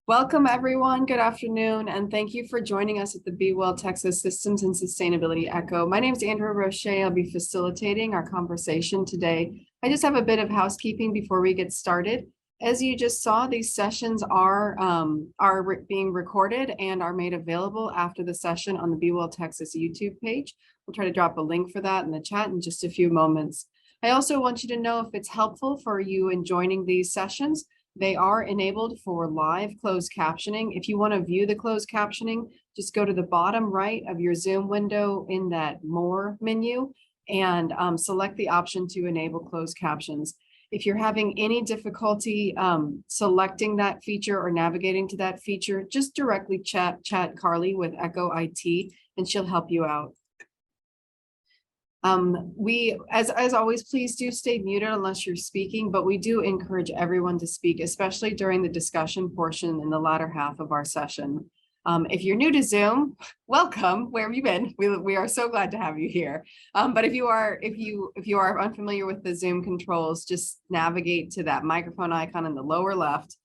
Welcome, everyone. Good afternoon, and thank you for joining us at the Be Well Texas Systems and Sustainability Echo. My name is Andrea Roche. I'll be facilitating our conversation today. I just have a bit of housekeeping before we get started. As you just saw, these sessions are being recorded and are made available after the session on the Be Well Texas YouTube page. We'll try to drop a link for that in the chat in just a few moments. I also want you to know if it's helpful for you in joining these sessions. They are enabled for live closed captioning. If you want to view the closed captioning, just go to the bottom right of your Zoom window in that More menu and select the option to enable closed captions. If you're having any difficulty selecting that feature or navigating to that feature, just directly chat Carly with Echo IT and she'll help you out. As always, please do stay muted unless you're speaking, but we do encourage everyone to speak, especially during the discussion portion in the latter half of our session. If you're new to Zoom, welcome. Where have you been? We are so glad to have you here. But if you are unfamiliar with the Zoom controls, just navigate to that microphone icon in the lower left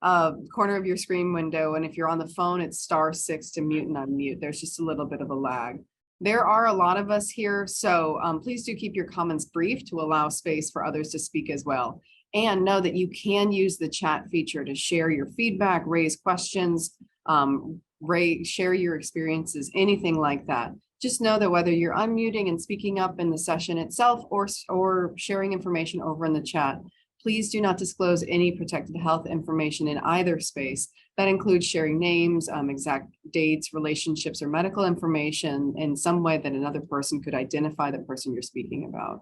corner of your screen window. And if you're on the phone, it's *6 to mute and unmute. There's just a little bit of a lag. There are a lot of us here, so please do keep your comments brief to allow space for others to speak as well. And know that you can use the chat feature to share your feedback, raise questions, share your experiences, anything like that. Just know that whether you're unmuting and speaking up in the session itself or sharing information over in the chat, please do not disclose any protected health information in either space. That includes sharing names, exact dates, relationships, or medical information in some way that another person could identify the person you're speaking about.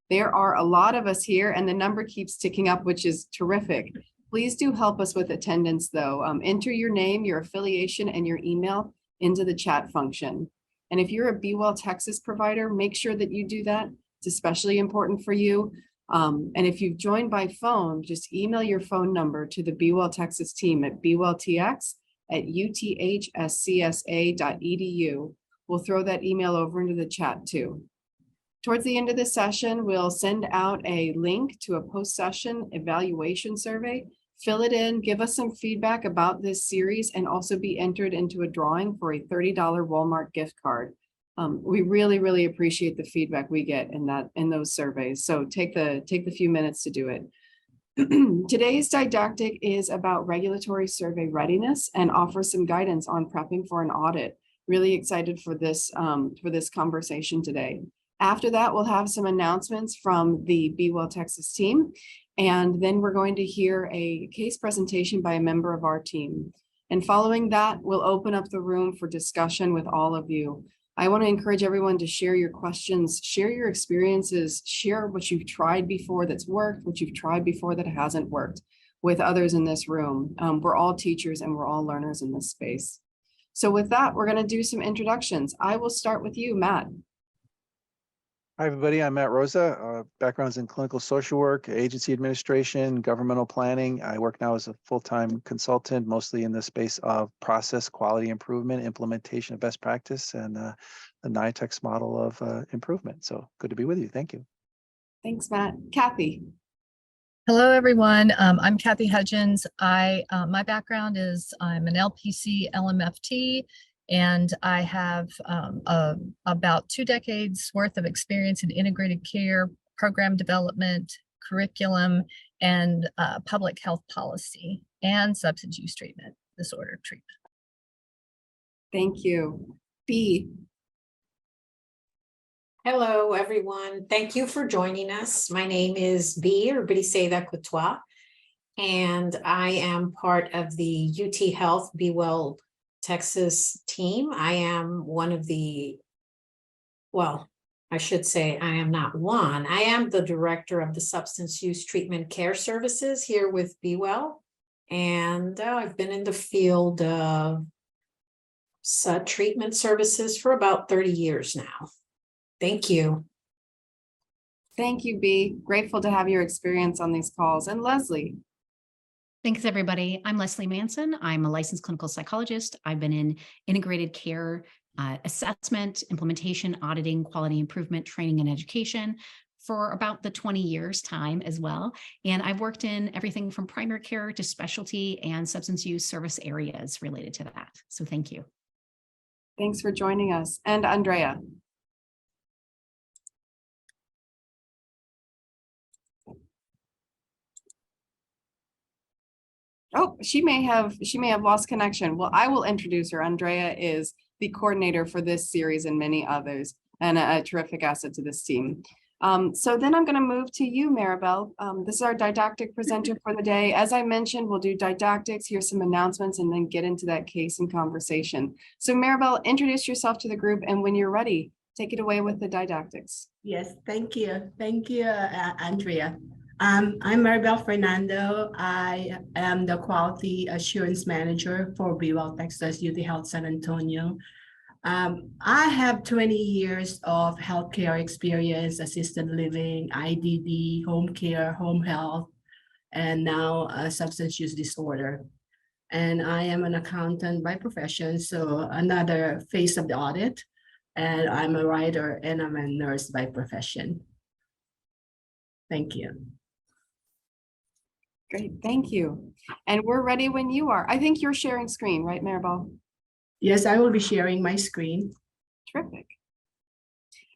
There are a lot of us here and the number keeps ticking up, which is terrific. Please do help us with attendance though. Enter your name, your affiliation, and your email into the chat function. And if you're a Be Well Texas provider, make sure that you do that. It's especially important for you. And if you've joined by phone, just email your phone number to the Be Well Texas team at bewelltx@uthcsa.edu. We'll throw that email over into the chat too. Towards the end of the session, we'll send out a link to a post-session evaluation survey. Fill it in, give us some feedback about this series, and also be entered into a drawing for a $30 Walmart gift card. We really appreciate the feedback we get in those surveys. So take the few minutes to do it. Today's didactic is about regulatory survey readiness and offers some guidance on prepping for an audit. Really excited for this conversation today. After that, we'll have some announcements from the Be Well Texas team, and then we're going to hear a case presentation by a member of our team. And following that, we'll open up the room for discussion with all of you. I want to encourage everyone to share your questions, share your experiences, share what you've tried before that's worked, what you've tried before that hasn't worked with others in this room. We're all teachers and we're all learners in this space. So with that, we're going to do some introductions. I will start with you, Matt. Hi, everybody. I'm Matt Rosa. Backgrounds in clinical social work, agency administration, governmental planning. I work now as a full-time consultant, mostly in the space of process quality improvement, implementation of best practice, and the NITEX model of improvement. So good to be with you. Thank you. Thanks, Matt. Kathy. Hello, everyone. I'm Kathy Hudgens. My background is I'm an LPC LMFT. And I have about 2 decades worth of experience in integrated care, program development, curriculum, and public health policy and substance use treatment, disorder treatment. Thank you. B. Hello, everyone. Thank you for joining us. My name is B, or Bidiseva Coutois, and I am part of the UT Health Be Well Texas team. I am one of the, well, I should say I am not one. I am the director of the substance use treatment care services here with Be Well. And I've been in the field of SUD treatment services for about 30 years now. Thank you. Thank you, B. Grateful to have your experience on these calls. And Leslie. Thanks, everybody. I'm Leslie Manson. I'm a licensed clinical psychologist. I've been in integrated care assessment, implementation, auditing, quality improvement, training, and education for about the 20 years time as well. And I've worked in everything from primary care to specialty and substance use service areas related to that. So thank you. Thanks for joining us. And Andrea. Oh, she may have lost connection. Well, I will introduce her. Andrea is the coordinator for this series and many others, and a terrific asset to this team. So then I'm going to move to you, Maribel. This is our didactic presenter for the day. As I mentioned, we'll do didactics, hear some announcements, and then get into that case and conversation. So Maribel, introduce yourself to the group, and when you're ready, take it away with the didactics. Yes, thank you. Thank you, Andrea. I'm Maribel Fernando. I am the Quality Assurance Manager for BeWell Texas UT Health San Antonio. I have 20 years of healthcare experience, assisted living, IDD, home care, home health, and now substance use disorder. And I am an accountant by profession, so another face of the audit. And I'm a writer and I'm a nurse by profession. Thank you. Great, thank you. And we're ready when you are. I think you're sharing screen, right, Maribel? Yes, I will be sharing my screen. Terrific.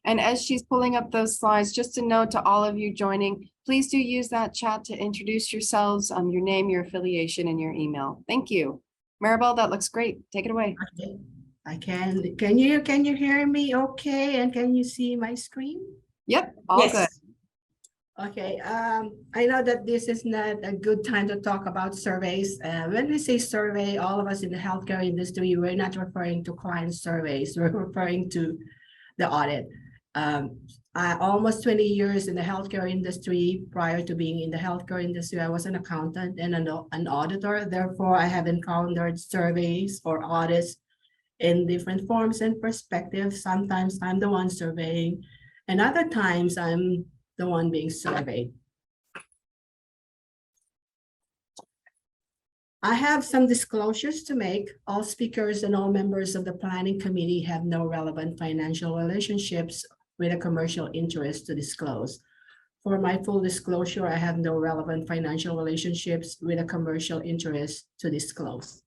And as she's pulling up those slides, just a note to all of you joining, please do use that chat to introduce yourselves, your name, your affiliation, and your email. Thank you. Maribel, that looks great. Take it away. Okay. I can. Can you hear me okay? And can you see my screen? Yep, all good. Okay, I know that this is not a good time to talk about surveys. When we say survey, all of us in the healthcare industry, we're not referring to client surveys, we're referring to the audit. Almost 20 years in the healthcare industry. Prior to being in the healthcare industry, I was an accountant and an auditor. Therefore, I have encountered surveys or audits in different forms and perspectives. Sometimes I'm the one surveying, and other times I'm the one being surveyed. I have some disclosures to make. All speakers and all members of the planning committee have no relevant financial relationships with a commercial interest to disclose. For my full disclosure, I have no relevant financial relationships with a commercial interest to disclose.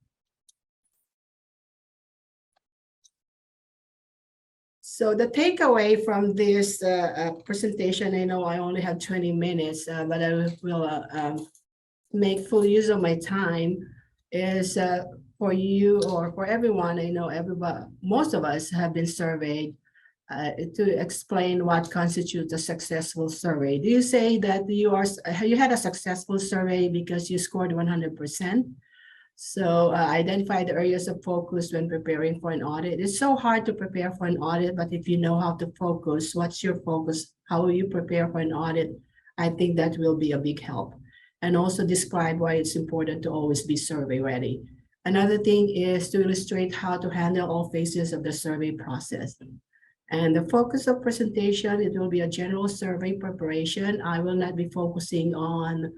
So the takeaway from this presentation, I know I only have 20 minutes, but I will make full use of my time, is for you or for everyone. I know everybody, most of us have been surveyed, to explain what constitutes a successful survey. Do you say that you had a successful survey because you scored 100%? So identify the areas of focus when preparing for an audit. It's so hard to prepare for an audit, but if you know how to focus, what's your focus, how will you prepare for an audit, I think that will be a big help. And also describe why it's important to always be survey ready. Another thing is to illustrate how to handle all phases of the survey process. And the focus of presentation, it will be a general survey preparation. I will not be focusing on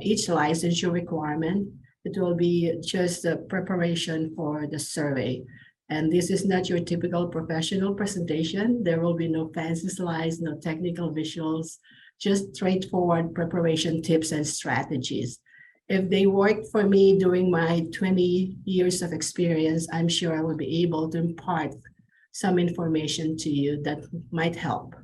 each licensure requirement. It will be just a preparation for the survey. And this is not your typical professional presentation. There will be no fancy slides, no technical visuals, just straightforward preparation tips and strategies. If they worked for me during my 20 years of experience, I'm sure I will be able to impart some information to you that might help.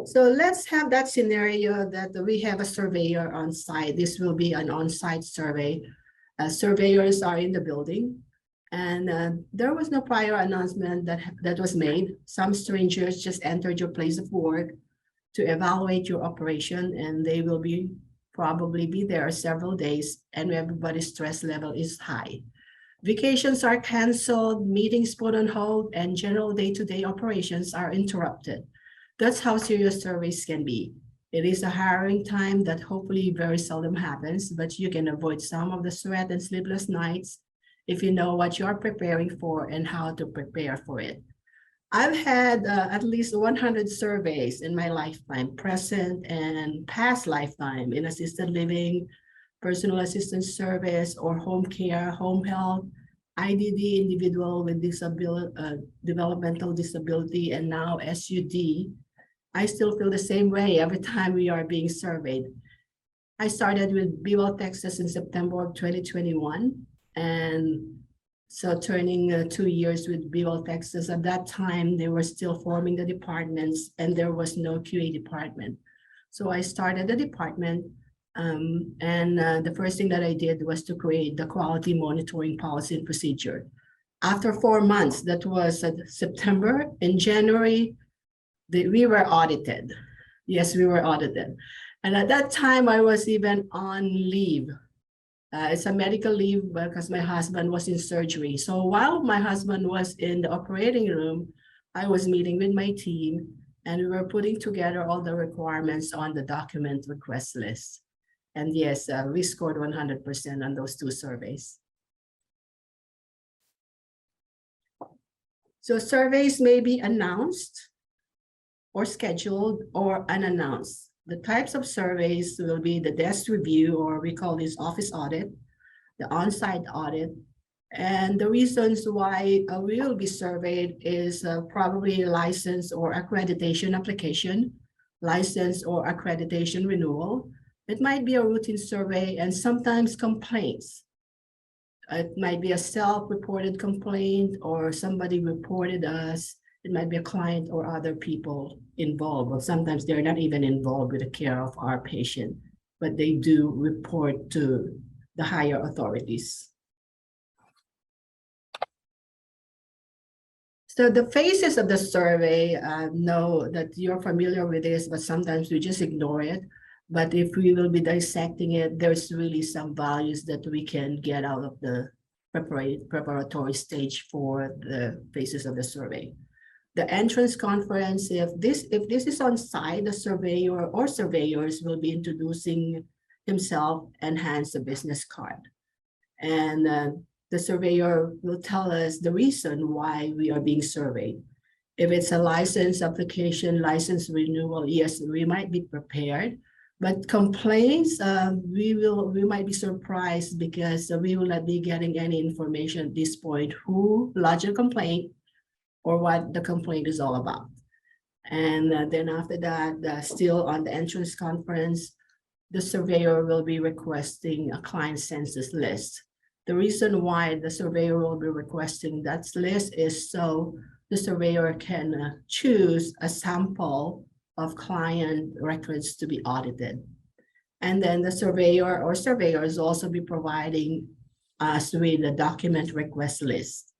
So let's have that scenario that we have a surveyor on site. This will be an on-site survey. Surveyors are in the building, and there was no prior announcement that was made. Some strangers just entered your place of work to evaluate your operation, and they will probably be there several days, and everybody's stress level is high. Vacations are canceled, meetings put on hold, and general day-to-day operations are interrupted. That's how serious surveys can be. It is a harrowing time that hopefully very seldom happens, but you can avoid some of the sweat and sleepless nights if you know what you are preparing for and how to prepare for it. I've had at least 100 surveys in my lifetime, present and past lifetime, in assisted living, personal assistance service, or home care, home health, IDD, individual with disability, developmental disability, and now SUD, I still feel the same way every time we are being surveyed. I started with BWell, Texas in September of 2021, and so turning 2 years with BWell, Texas. At that time, they were still forming the departments and there was no QA department. So I started the department, the first thing that I did was to create the quality monitoring policy and procedure. After 4 months, that was September, in January, we were audited. Yes, we were audited. And at that time, I was even on leave. It's a medical leave because my husband was in surgery. So while my husband was in the operating room, I was meeting with my team and we were putting together all the requirements on the document request list. And yes, we scored 100% on those 2 surveys. So surveys may be announced or scheduled or unannounced. The types of surveys will be the desk review, or we call this office audit, the on-site audit. And the reasons why we will be surveyed is probably license or accreditation application, license or accreditation renewal. It might be a routine survey and sometimes complaints. It might be a self-reported complaint or somebody reported us. It might be a client or other people involved, but sometimes they're not even involved with the care of our patient, but they do report to the higher authorities. So the phases of the survey, know that you're familiar with this, but sometimes we just ignore it. But if we will be dissecting it, there's really some values that we can get out of the preparatory stage for the phases of the survey. The entrance conference, if this is on site, the surveyor or surveyors will be introducing himself and hands a business card. And the surveyor will tell us the reason why we are being surveyed. If it's a license application, license renewal, yes, we might be prepared. But complaints, we might be surprised because we will not be getting any information at this point who lodged a complaint or what the complaint is all about. And then after that, still on the entrance conference, the surveyor will be requesting a client census list. The reason why the surveyor will be requesting that list is so the surveyor can choose a sample of client records to be audited. And then the surveyor or surveyors also be providing us with a document request list.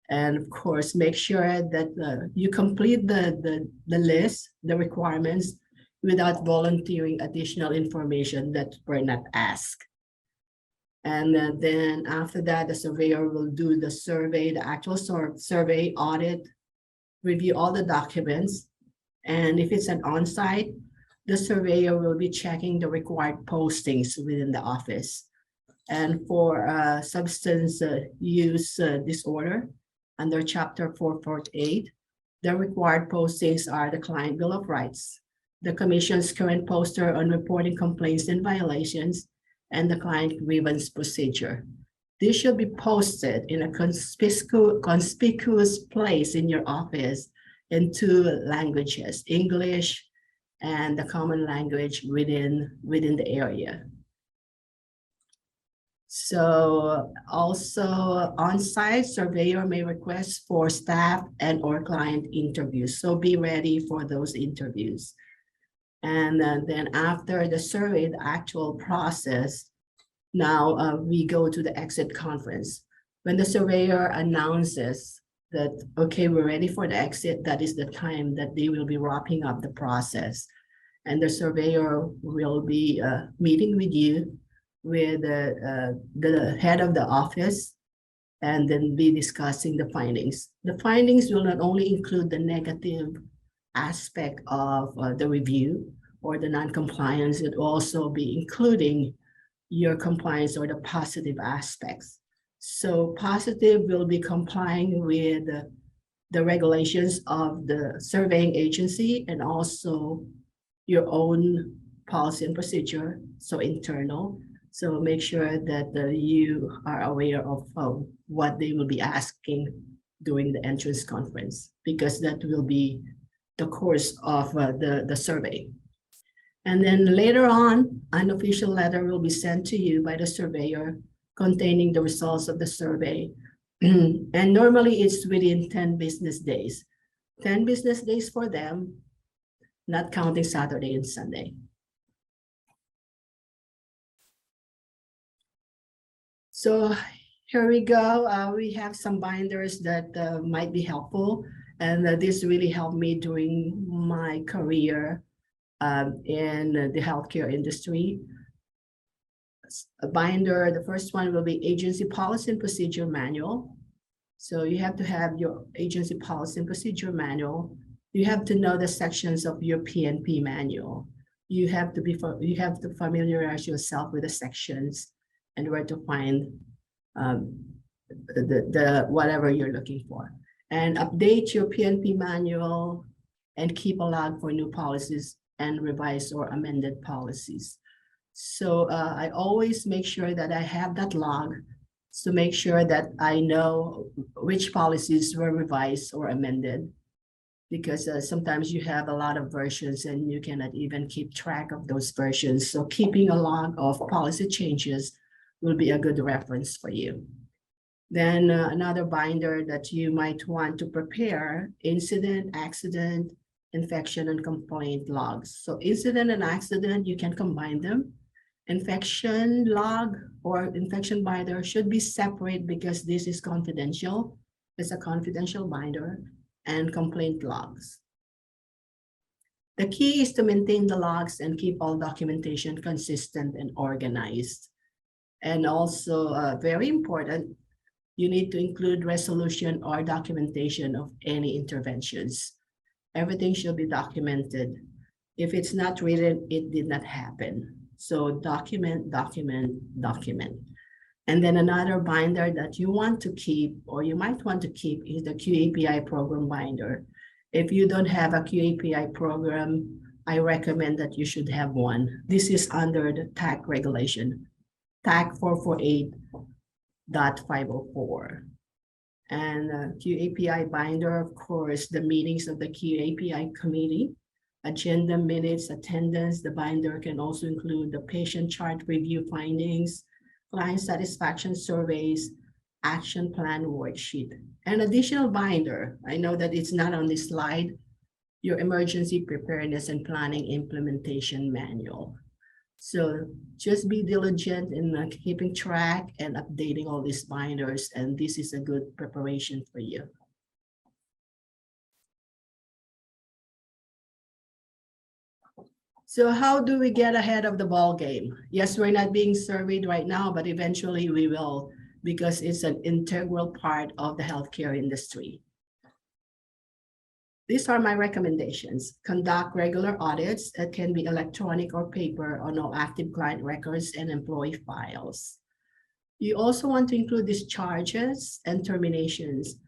And of course, make sure that you complete the list, the requirements, without volunteering additional information that were not asked. And then after that, the surveyor will do the survey, the actual survey audit, review all the documents. And if it's an on-site, the surveyor will be checking the required postings within the office. And for substance use disorder, under Chapter 448, the required postings are the Client Bill of Rights, the Commission's current poster on reporting complaints and violations, and the client grievance procedure. This should be posted in a conspicuous place in your office in 2 languages, English and the common language within the area. So also on-site, surveyor may request for staff and or client interviews. So be ready for those interviews. And then after the survey, the actual process, now we go to the exit conference. When the surveyor announces that, okay, we're ready for the exit, that is the time that they will be wrapping up the process. And the surveyor will be meeting with you, with the head of the office, and then be discussing the findings. The findings will not only include the negative aspect of the review or the non-compliance, it will also be including your compliance or the positive aspects. So positive will be complying with the regulations of the surveying agency and also your own policy and procedure, so internal. So make sure that you are aware of what they will be asking during the entrance conference, because that will be the course of the survey. And then later on, an official letter will be sent to you by the surveyor containing the results of the survey. And normally it's within 10 business days. 10 business days for them, not counting Saturday and Sunday. So here we go. We have some binders that might be helpful. And this really helped me during my career in the healthcare industry. A binder, the first one will be Agency Policy and Procedure Manual. So you have to have your Agency Policy and Procedure Manual. You have to know the sections of your PNP manual. You have to familiarize yourself with the sections and where to find the whatever you're looking for. And update your PNP manual and keep a log for new policies and revised or amended policies. So I always make sure that I have that log to make sure that I know which policies were revised or amended, because sometimes you have a lot of versions and you cannot even keep track of those versions. So keeping a log of policy changes will be a good reference for you. Then another binder that you might want to prepare: incident, accident, infection, and complaint logs. So incident and accident, you can combine them. Infection log or infection binder should be separate because this is confidential. It's a confidential binder. And complaint logs. The key is to maintain the logs and keep all documentation consistent and organized. And also very important, you need to include resolution or documentation of any interventions. Everything should be documented. If it's not written, it did not happen. So document, document, document. And then another binder that you want to keep, or you might want to keep, is the QAPI program binder. If you don't have a QAPI program, I recommend that you should have one. This is under the TAC regulation, TAC 448.504. And QAPI binder, of course, the meetings of the QAPI committee, agenda minutes, attendance. The binder can also include the patient chart review findings, client satisfaction surveys, action plan worksheet. An additional binder, I know that it's not on this slide, your emergency preparedness and planning implementation manual. So just be diligent in keeping track and updating all these binders, and this is a good preparation for you. So how do we get ahead of the ball game? Yes, we're not being surveyed right now, but eventually we will, because it's an integral part of the healthcare industry. These are my recommendations. Conduct regular audits that can be electronic or paper on all active client records and employee files. You also want to include discharges and terminations.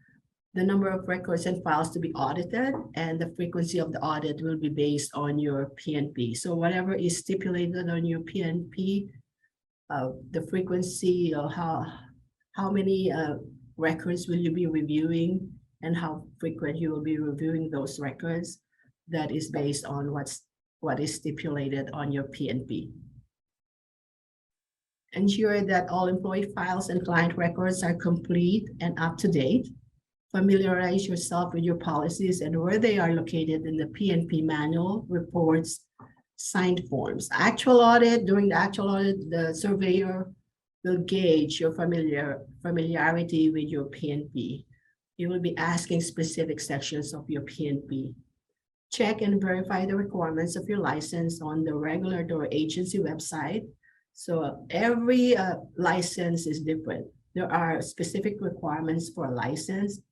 The number of records and files to be audited and the frequency of the audit will be based on your PNP. So whatever is stipulated on your PNP, the frequency or how many records will you be reviewing and how frequent you will be reviewing those records, that is based on what is stipulated on your PNP. Ensure that all employee files and client records are complete and up to date. Familiarize yourself with your policies and where they are located in the PNP manual, reports, signed forms. During the actual audit, the surveyor will gauge your familiarity with your PNP. You will be asking specific sections of your PNP. Check and verify the requirements of your license on the regulatory agency website. So every license is different. There are specific requirements for a license,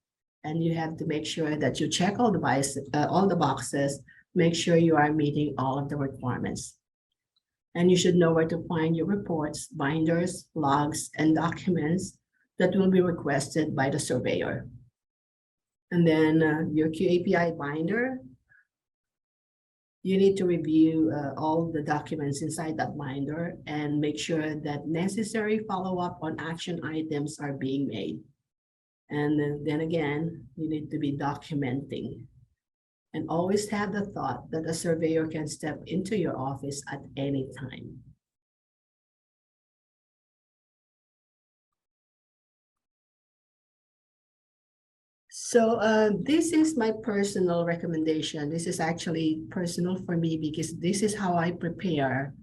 and you have to make sure that you check all the boxes, make sure you are meeting all of the requirements. And you should know where to find your reports, binders, logs, and documents that will be requested by the surveyor. And then your QAPI binder, You need to review all the documents inside that binder and make sure that necessary follow-up on action items are being made. And then again, you need to be documenting. And always have the thought that a surveyor can step into your office at any time. So this is my personal recommendation. This is actually personal for me because this is how I prepare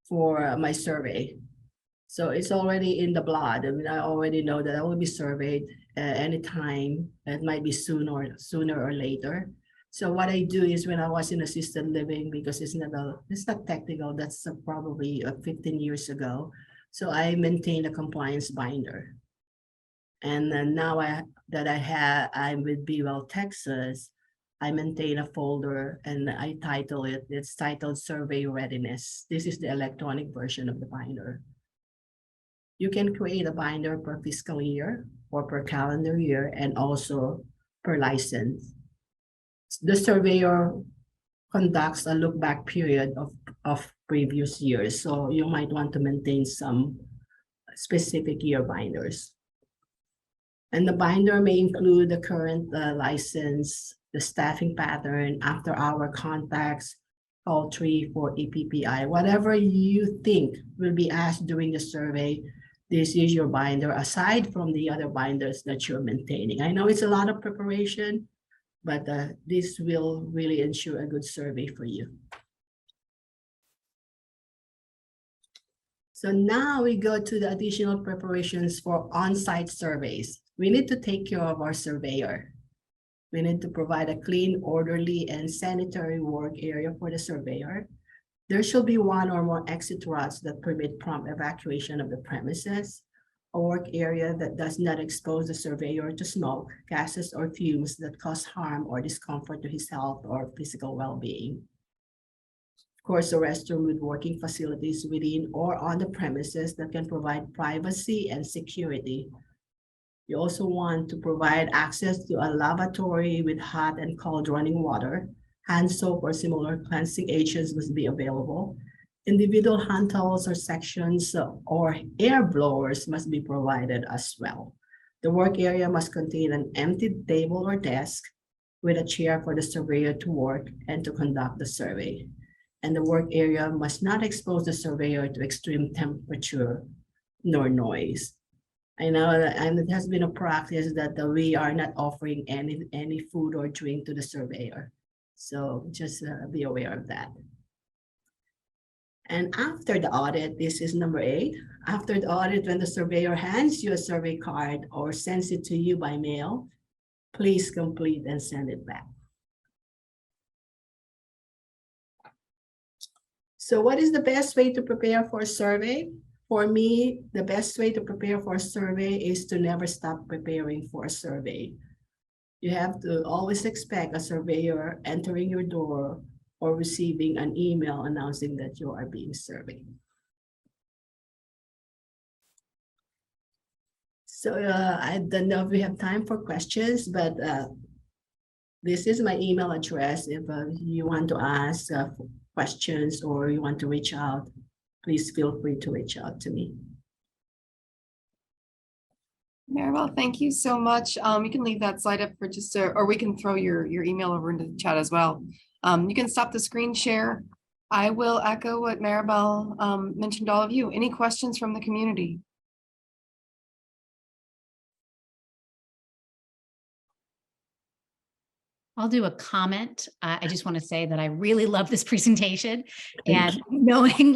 for my survey. So it's already in the blood. I mean, I already know that I will be surveyed anytime. It might be sooner or later. So what I do is when I was in assisted living, because it's not technical, that's probably 15 years ago. So I maintain a compliance binder. And then now I'm with BeWell, Texas, I maintain a folder and I title it, it's titled Survey Readiness. This is the electronic version of the binder. You can create a binder per fiscal year or per calendar year and also per license. The surveyor conducts a look back period of previous years. So you might want to maintain some specific year binders. And the binder may include the current license, the staffing pattern, after-hour contacts, call tree for EPPI, whatever you think will be asked during the survey. This is your binder, aside from the other binders that you're maintaining. I know it's a lot of preparation, but this will really ensure a good survey for you. So now we go to the additional preparations for on-site surveys. We need to take care of our surveyor. We need to provide a clean, orderly, and sanitary work area for the surveyor. There shall be one or more exit routes that permit prompt evacuation of the premises, a work area that does not expose the surveyor to smoke, gases, or fumes that cause harm or discomfort to his health or physical well-being. Of course, a restroom with working facilities within or on the premises that can provide privacy and security. You also want to provide access to a lavatory with hot and cold running water. Hand soap or similar cleansing agents must be available. Individual hand towels or sections or air blowers must be provided as well. The work area must contain an empty table or desk with a chair for the surveyor to work and to conduct the survey. And the work area must not expose the surveyor to extreme temperature nor noise. I know, and it has been a practice that we are not offering any food or drink to the surveyor. So just be aware of that. And after the audit, this is number 8. After the audit, when the surveyor hands you a survey card or sends it to you by mail, please complete and send it back. So what is the best way to prepare for a survey? For me, the best way to prepare for a survey is to never stop preparing for a survey. You have to always expect a surveyor entering your door or receiving an email announcing that you are being surveyed. So I don't know if we have time for questions, but this is my email address. If you want to ask questions or you want to reach out, please feel free to reach out to me. Maribel, thank you so much. You can leave that slide up for just or we can throw your email over into the chat as well. You can stop the screen share. I will echo what Maribel mentioned to all of you. Any questions from the community? I'll do a comment. I just want to say that I really love this presentation, and knowing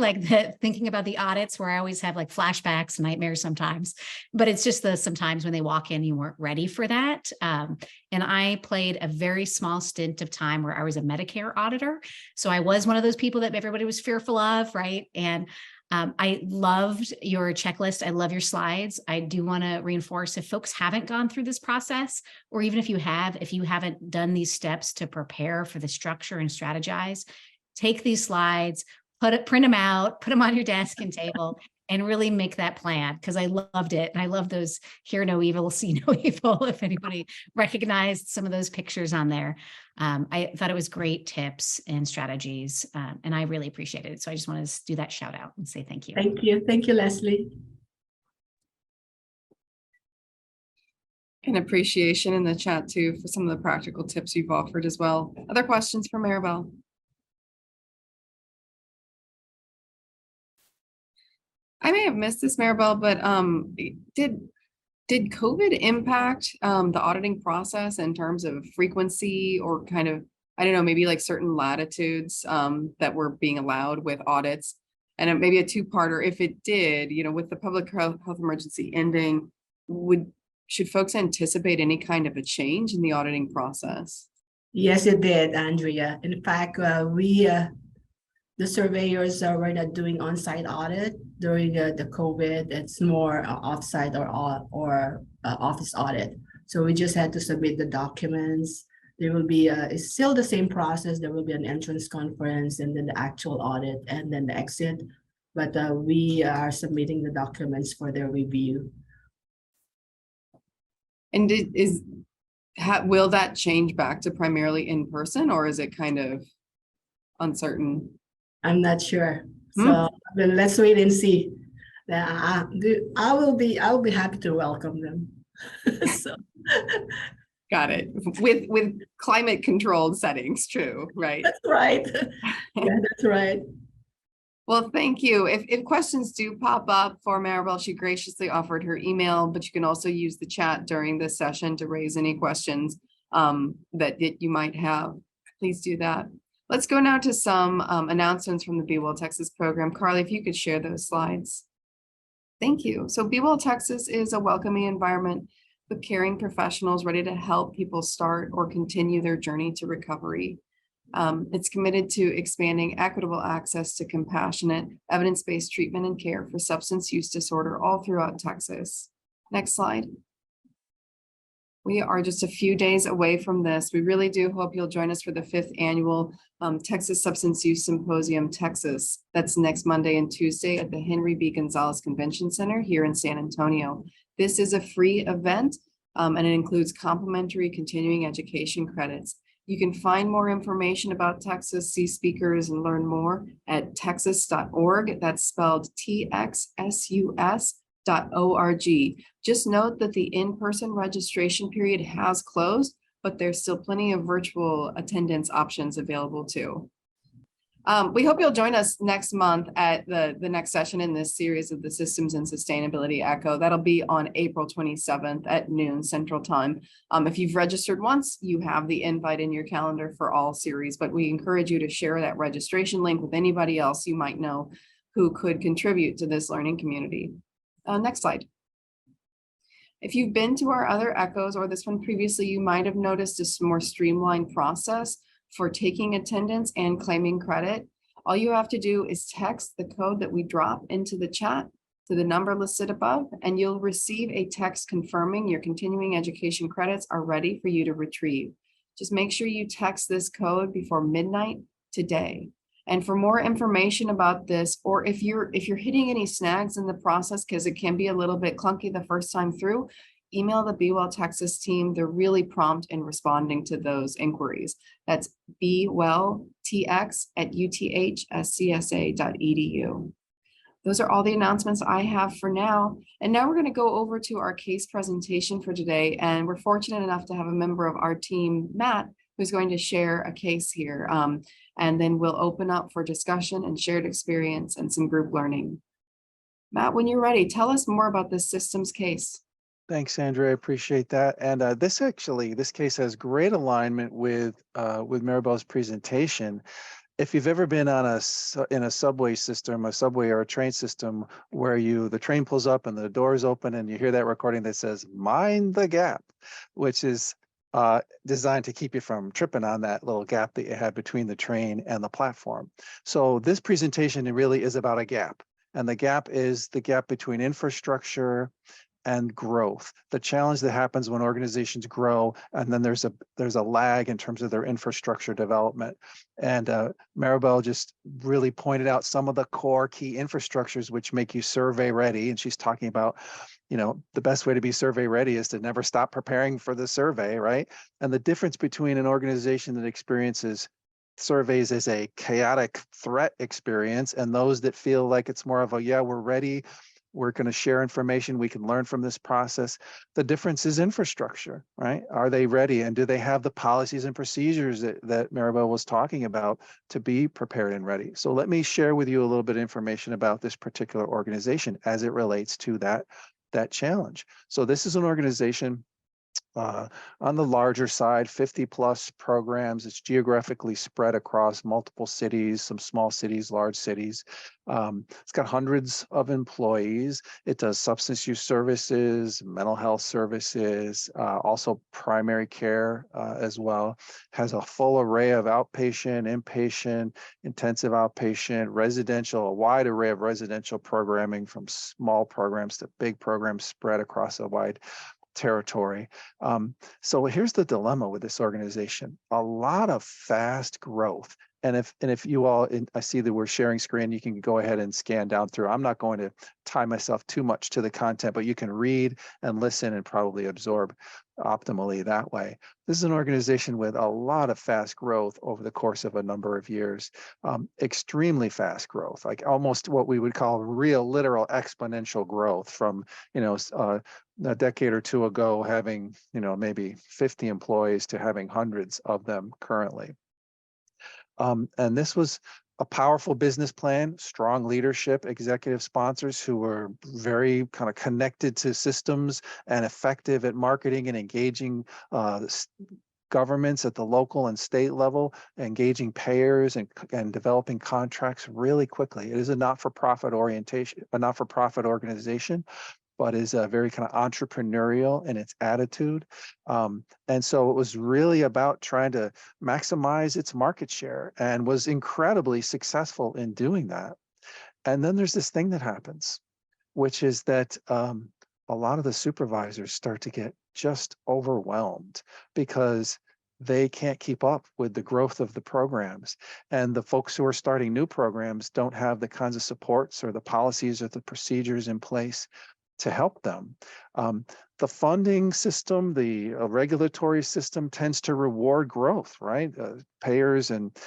thinking about the audits where I always have like flashbacks, nightmares sometimes, but it's just sometimes when they walk in, you weren't ready for that. And I played a very small stint of time where I was a Medicare auditor. So I was one of those people that everybody was fearful of, right? And I loved your checklist. I love your slides. I do want to reinforce, if folks haven't gone through this process, or even if you haven't done these steps to prepare for the structure and strategize, take these slides, print them out, put them on your desk and table, and really make that plan, because I loved it. And I love those hear no evil, see no evil, if anybody recognized some of those pictures on there. I thought it was great tips and strategies, and I really appreciated it. So I just want to do that shout out and say thank you. Thank you. Thank you, Leslie. And appreciation in the chat too for some of the practical tips you've offered as well. Other questions for Maribel? I may have missed this, Maribel, but did COVID impact the auditing process in terms of frequency or kind of, I don't know, maybe like certain latitudes that were being allowed with audits? And maybe a two-parter, if it did, you know, with the public health emergency ending, should folks anticipate any kind of a change in the auditing process? Yes, it did, Andrea. In fact, the surveyors were not doing on-site audit during the COVID. It's more off-site or office audit. So we just had to submit the documents. There will be it's still the same process. There will be an entrance conference and then the actual audit and then the exit. But we are submitting the documents for their review. And will that change back to primarily in person, or is it kind of uncertain? I'm not sure. So then let's wait and see. I'll be happy to welcome them. So. Got it. With climate controlled settings, true, right? That's right. Yeah, that's right. Well, thank you. If questions do pop up for Maribel, she graciously offered her email, but you can also use the chat during this session to raise any questions that you might have. Please do that. Let's go now to some announcements from the Be Well Texas program. Carly, if you could share those slides. Thank you. So Be Well Texas is a welcoming environment with caring professionals ready to help people start or continue their journey to recovery. It's committed to expanding equitable access to compassionate, evidence-based treatment and care for substance use disorder all throughout Texas. Next slide. We are just a few days away from this. We really do hope you'll join us for the 5th annual Texas Substance Use Symposium, Texas. That's next Monday and Tuesday at the Henry B. Gonzalez Convention Center here in San Antonio. This is a free event and it includes complimentary continuing education credits. You can find more information about Texas, see speakers, and learn more at texas.org. That's spelled TXSUS.org. Just note that the in-person registration period has closed, but there's still plenty of virtual attendance options available too. We hope you'll join us next month at the next session in this series of the Systems and Sustainability Echo. That'll be on April 27th at noon Central Time. If you've registered once, you have the invite in your calendar for all series, but we encourage you to share that registration link with anybody else you might know who could contribute to this learning community. Next slide. If you've been to our other echoes or this one previously, you might have noticed a more streamlined process for taking attendance and claiming credit. All you have to do is text the code that we drop into the chat to the number listed above, and you'll receive a text confirming your continuing education credits are ready for you to retrieve. Just make sure you text this code before midnight today. And for more information about this, or if you're hitting any snags in the process, because it can be a little bit clunky the first time through, email the Be Well Texas team. They're really prompt in responding to those inquiries. That's bewelltx@uthscsa.edu. Those are all the announcements I have for now. And now we're going to go over to our case presentation for today. And we're fortunate enough to have a member of our team, Matt, who's going to share a case here. And then we'll open up for discussion and shared experience and some group learning. Matt, when you're ready, tell us more about this systems case. Thanks, Andrea. I appreciate that. And this case has great alignment with Maribel's presentation. If you've ever been on in a subway system, a subway or a train system where the train pulls up and the doors open and you hear that recording that says, "Mind the gap," which is designed to keep you from tripping on that little gap that you had between the train and the platform. So this presentation really is about a gap. And the gap is the gap between infrastructure and growth. The challenge that happens when organizations grow, and then there's a lag in terms of their infrastructure development. And Maribel just really pointed out some of the core key infrastructures which make you survey ready. And she's talking about, the best way to be survey ready is to never stop preparing for the survey, right? And the difference between an organization that experiences surveys as a chaotic threat experience and those that feel like it's more of a, yeah, we're ready, we're going to share information, we can learn from this process. The difference is infrastructure, right? Are they ready? And do they have the policies and procedures that Maribel was talking about to be prepared and ready? So let me share with you a little bit of information about this particular organization as it relates to that challenge. So this is an organization on the larger side, 50 plus programs. It's geographically spread across multiple cities, some small cities, large cities. It's got hundreds of employees. It does substance use services, mental health services, also primary care as well. Has a full array of outpatient, inpatient, intensive outpatient, residential, a wide array of residential programming from small programs to big programs spread across a wide territory. So here's the dilemma with this organization: a lot of fast growth. And if you all, I see that we're sharing screen, you can go ahead and scan down through. I'm not going to tie myself too much to the content, but you can read and listen and probably absorb optimally that way. This is an organization with a lot of fast growth over the course of a number of years, extremely fast growth, like almost what we would call real, literal exponential growth from, a decade or two ago, having, maybe 50 employees to having hundreds of them currently. And this was a powerful business plan, strong leadership, executive sponsors who were very kind of connected to systems and effective at marketing and engaging governments at the local and state level, engaging payers and developing contracts really quickly. It is a not-for-profit organization, but is very kind of entrepreneurial in its attitude. And so it was really about trying to maximize its market share and was incredibly successful in doing that. And then there's this thing that happens, which is that a lot of the supervisors start to get just overwhelmed because they can't keep up with the growth of the programs. And the folks who are starting new programs don't have the kinds of supports or the policies or the procedures in place to help them. The funding system, the regulatory system tends to reward growth, right? Payers and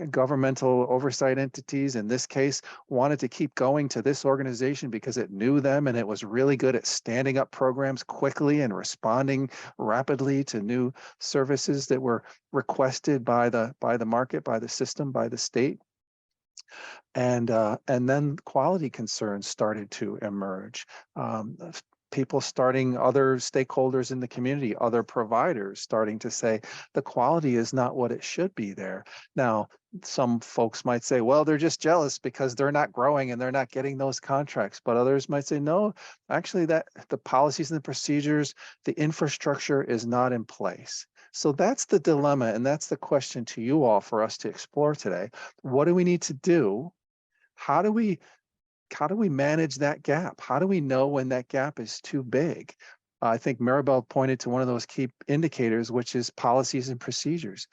governmental oversight entities, in this case, wanted to keep going to this organization because it knew them and it was really good at standing up programs quickly and responding rapidly to new services that were requested by the market, by the system, by the state. And then quality concerns started to emerge. People starting, other stakeholders in the community, other providers starting to say the quality is not what it should be there. Now, some folks might say, well, they're just jealous because they're not growing and they're not getting those contracts. But others might say, no, actually, that the policies and the procedures, the infrastructure is not in place. So that's the dilemma, and that's the question to you all for us to explore today. What do we need to do? How do we manage that gap? How do we know when that gap is too big? I think Maribel pointed to one of those key indicators, which is policies and procedures.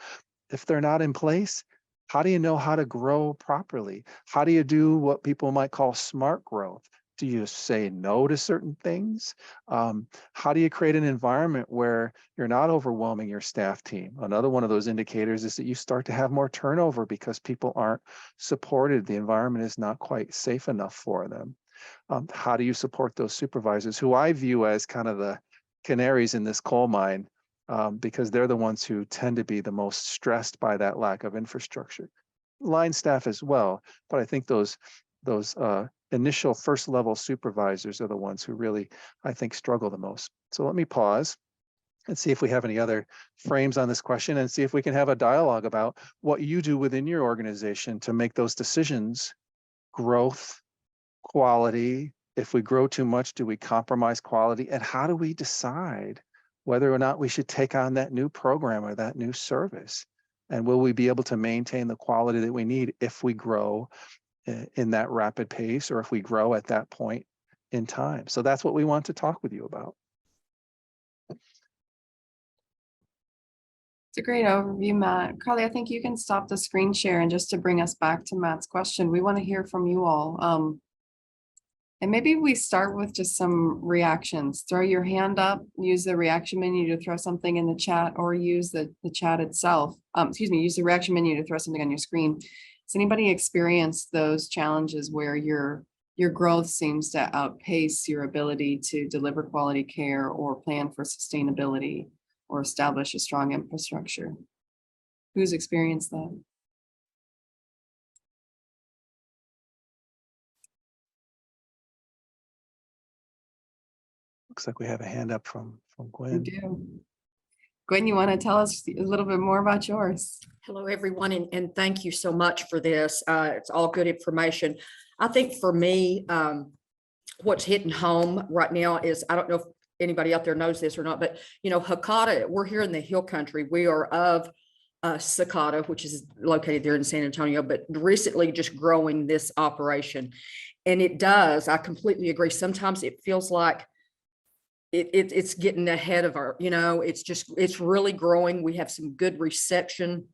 If they're not in place, how do you know how to grow properly? How do you do what people might call smart growth? Do you say no to certain things? How do you create an environment where you're not overwhelming your staff team? Another one of those indicators is that you start to have more turnover because people aren't supported. The environment is not quite safe enough for them. How do you support those supervisors who I view as kind of the canaries in this coal mine, because they're the ones who tend to be the most stressed by that lack of infrastructure? Line staff as well, but I think those initial first level supervisors are the ones who really, I think, struggle the most. So let me pause and see if we have any other frames on this question and see if we can have a dialogue about what you do within your organization to make those decisions: growth, quality. If we grow too much, do we compromise quality? And how do we decide whether or not we should take on that new program or that new service? And will we be able to maintain the quality that we need if we grow in that rapid pace, or if we grow at that point in time. So that's what we want to talk with you about. It's a great overview, Matt. Carly, I think you can stop the screen share, and just to bring us back to Matt's question, we want to hear from you all. And maybe we start with just some reactions. Throw your hand up, use the reaction menu to throw something in the chat, or use the chat itself. Use the reaction menu to throw something on your screen. Has anybody experienced those challenges where your growth seems to outpace your ability to deliver quality care or plan for sustainability or establish a strong infrastructure? Who's experienced that? Looks like we have a hand up from We Gwen. do. Gwen, you want to tell us a little bit more about yours? Hello, everyone, and thank you so much for this. It's all good information. I think for me, what's hitting home right now is, I don't know if anybody out there knows this or not, but Hecata, we're here in the Hill Country. We are of Secada, which is located there in San Antonio, but recently just growing this operation. And it does, I completely agree. Sometimes it feels like it's getting ahead of our, it's really growing. We have some good reception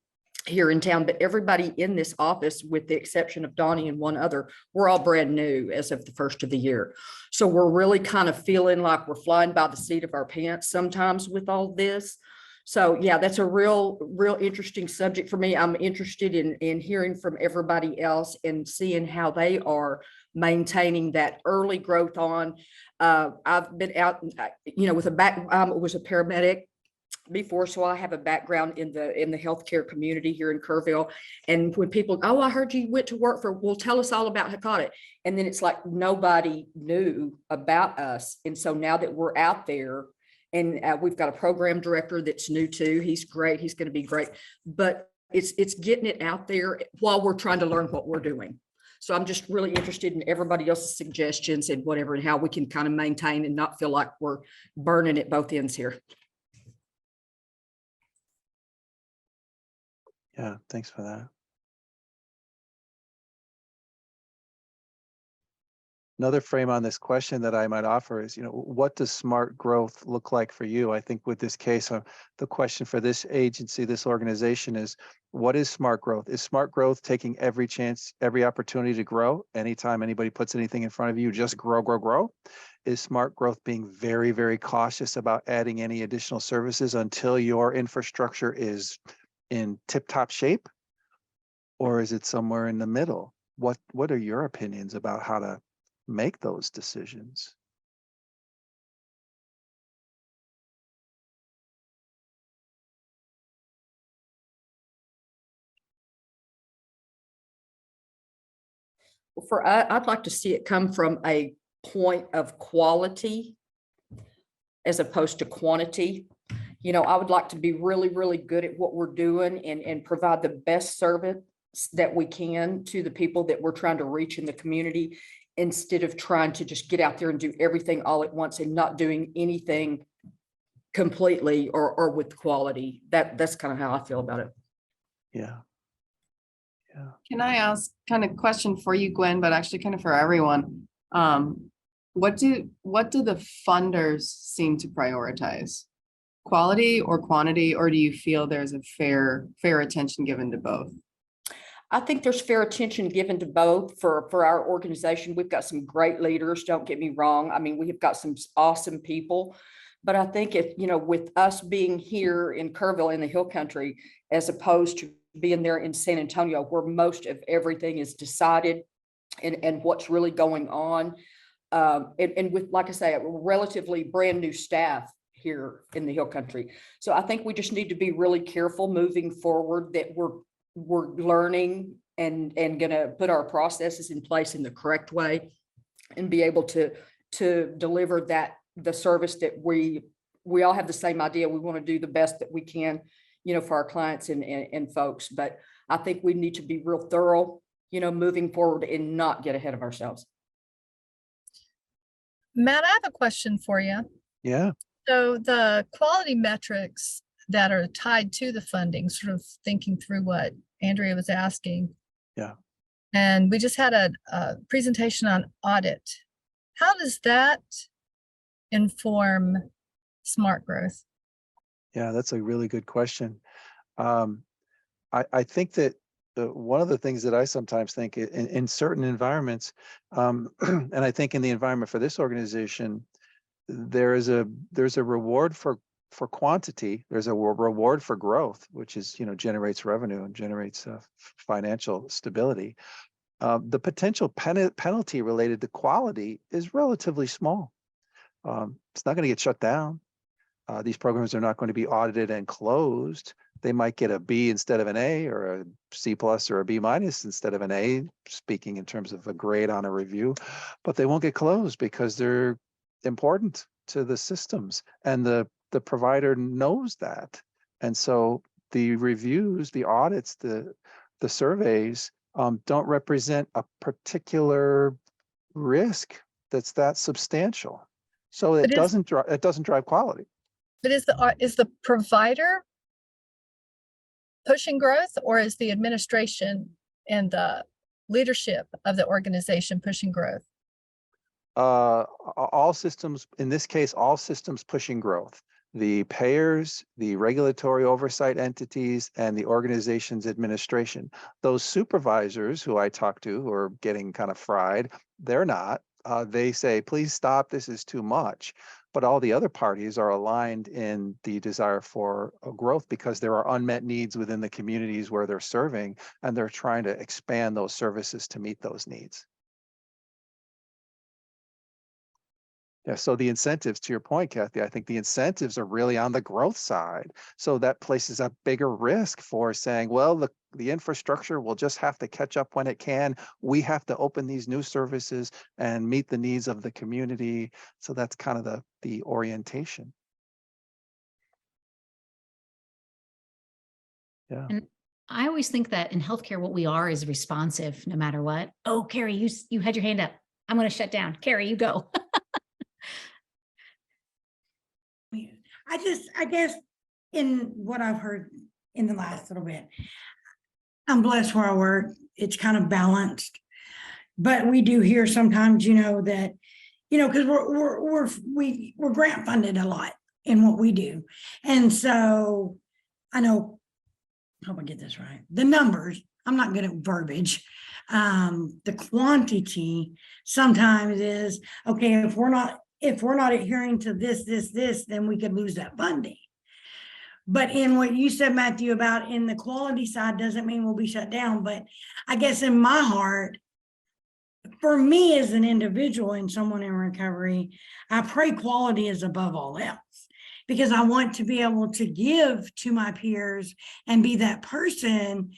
here in town, but everybody in this office, with the exception of Donnie and one other, we're all brand new as of the first of the year. So we're really kind of feeling like we're flying by the seat of our pants sometimes with all this. So yeah, that's a real interesting subject for me. I'm interested in hearing from everybody else and seeing how they are maintaining that early growth on. I've been out, with I was a paramedic before, so I have a background in the healthcare community here in Kerrville. And when people, oh, I heard you went to work for, well, tell us all about Hecata. And then it's like nobody knew about us. And so now that we're out there, and we've got a program director that's new too. He's great. He's going to be great. But it's getting it out there while we're trying to learn what we're doing. So I'm just really interested in everybody else's suggestions and whatever, and how we can kind of maintain and not feel like we're burning at both ends here. Yeah, thanks for that. Another frame on this question that I might offer is, what does smart growth look like for you? I think with this case, the question for this agency, this organization is, what is smart growth? Is smart growth taking every chance, every opportunity to grow? Anytime anybody puts anything in front of you, just grow, grow, grow? Is smart growth being very, very cautious about adding any additional services until your infrastructure is in tip-top shape? Or is it somewhere in the middle? What are your opinions about how to make those decisions? For I'd like to see it come from a point of quality as opposed to quantity. I would like to be really, really good at what we're doing and provide the best service that we can to the people that we're trying to reach in the community, instead of trying to just get out there and do everything all at once and not doing anything completely or with quality. That's kind of how I feel about it. Yeah. Yeah. Can I ask kind of question for you, Gwen, but actually kind of for everyone? What do the funders seem to prioritize? Quality or quantity, or do you feel there's a fair attention given to both? I think there's fair attention given to both for our organization. We've got some great leaders, don't get me wrong. I mean, we have got some awesome people, but I think if, with us being here in Kerrville in the Hill Country, as opposed to being there in San Antonio, where most of everything is decided and what's really going on. And with, like I say, a relatively brand new staff here in the Hill Country. So I think we just need to be really careful moving forward that we're learning and going to put our processes in place in the correct way and be able to deliver the service that we all have the same idea. We want to do the best that we can, for our clients and folks. But I think we need to be real thorough, moving forward and not get ahead of ourselves. Matt, I have a question for you. Yeah. So the quality metrics that are tied to the funding, sort of thinking through what Andrea was asking. Yeah. And we just had a presentation on audit. how does that inform smart growth? Yeah, that's a really good question. I think that one of the things that I sometimes think in certain environments, and I think in the environment for this organization, there's a reward for quantity. There's a reward for growth, which is, generates revenue and generates financial stability. The potential penalty related to quality is relatively small. It's not going to get shut down. These programs are not going to be audited and closed. They might get a B instead of an A, or a C plus or a B minus instead of an A, speaking in terms of a grade on a review, but they won't get closed because they're important to the systems, and the provider knows that. And so the reviews, the audits, the surveys don't represent a particular risk that's that substantial. So it doesn't drive quality. But is the provider pushing growth, or is the administration and the leadership of the organization pushing growth? All systems, in this case, all systems pushing growth. The payers, the regulatory oversight entities, and the organization's administration. Those supervisors who I talk to who are getting kind of fried, they're not. They say, please stop, this is too much. But all the other parties are aligned in the desire for growth, because there are unmet needs within the communities where they're serving, and they're trying to expand those services to meet those needs. Yeah, so the incentives, to your point, Kathy, I think the incentives are really on the growth side. So that places a bigger risk for saying, well, the infrastructure will just have to catch up when it can. We have to open these new services and meet the needs of the community. So that's kind of the orientation. Yeah. And I always think that in healthcare, what we are is responsive no matter what. Oh, Carrie, you had your hand up. I'm going to shut down. Carrie, you go. I guess in what I've heard in the last little bit, I'm blessed where I work. It's kind of balanced, but we do hear sometimes, that, because we're grant funded a lot in what we do. And so I know, I hope I get this right. The numbers, I'm not good at verbiage. The quantity sometimes is, okay, if we're not adhering to this, then we could lose that funding. But in what you said, Matthew, about in the quality side doesn't mean we'll be shut down. But I guess in my heart, for me as an individual and someone in recovery, I pray quality is above all else, because I want to be able to give to my peers and be that person